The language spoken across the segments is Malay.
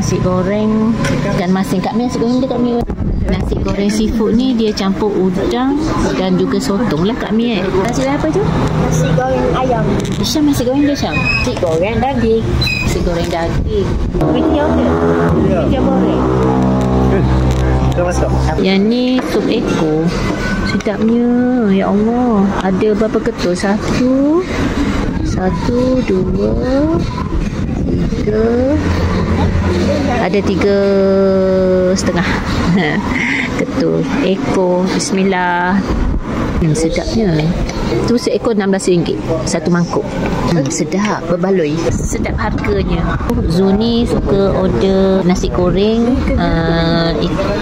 nasi goreng ikan masin. Kak Mi, nasi goreng dia Kak Mi. Nasi goreng seafood ni dia campur udang dan juga sotong lah Kak Mi. Nasi goreng apa tu? Nasi goreng ayam. Isyam, nasi goreng dia Syam? Nasi goreng daging. Nasi goreng daging. Kuih ke? Kuih goreng. Yang ni sup ekor. Sedapnya. Ya Allah. Ada berapa ketul? Satu, dua, tiga. Ada 3,5 ketul ekor. Bismillah. Sedapnya. Tu seekor RM16 satu mangkuk. Sedap, berbaloi. Sedap harganya. Zul ni suka order nasi goreng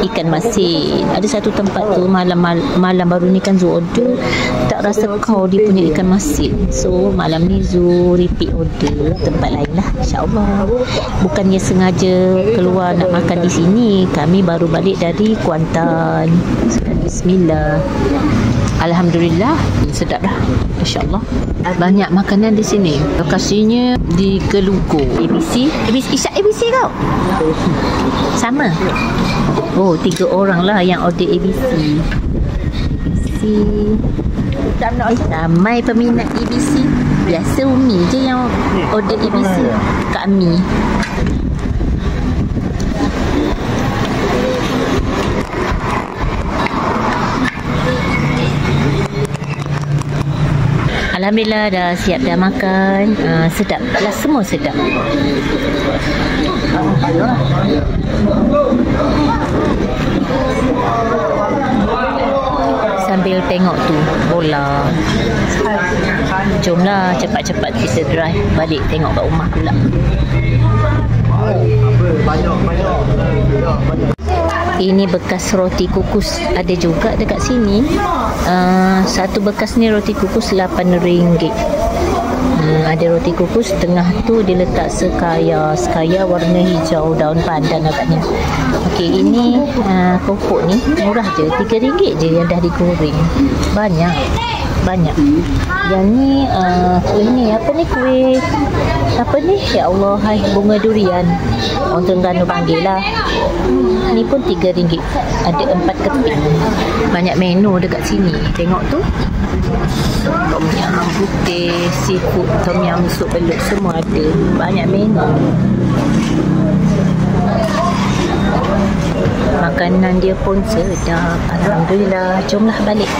ikan masin. Ada satu tempat tu malam baru ni kan Zul order, tak rasa kau dia punya ikan masin. So malam ni Zul repeat order tempat lain lah, insyaAllah. Bukannya sengaja keluar nak makan di sini. Kami baru balik dari Kuantan. Bismillah. Alhamdulillah, sedap dah, insyaAllah. Banyak makanan di sini. Lokasinya di Gelugo. ABC Isyak ABC kau? Sama? Oh, 3 orang lah yang order ABC. Ramai peminat ABC. Biasa Umi je yang order ABC. Kak Mi. Alhamdulillah dah siap dah makan. Sedap lah, semua sedap. Sambil tengok tu bola. Jomlah cepat-cepat kita drive balik tengok kat rumah pula. Ini bekas roti kukus ada juga dekat sini. Satu bekas ni roti kukus RM8. Ada roti kukus, tengah tu dia letak sekaya warna hijau, daun pandan agaknya. Okey, ini kerupuk ni murah je, RM3 je yang dah digoreng. Banyak. Yang ni kuih ni apa ni, kuih apa ni, ya Allah, hai, bunga durian, orang Terengganu panggil lah. Ni pun RM3. Ada 4 keping. Banyak menu dekat sini. Tengok tu, tom yum putih, seafood, tom yum sup belut, semua ada. Banyak menu. Makanan dia pun sedap. Alhamdulillah. Jomlah balik.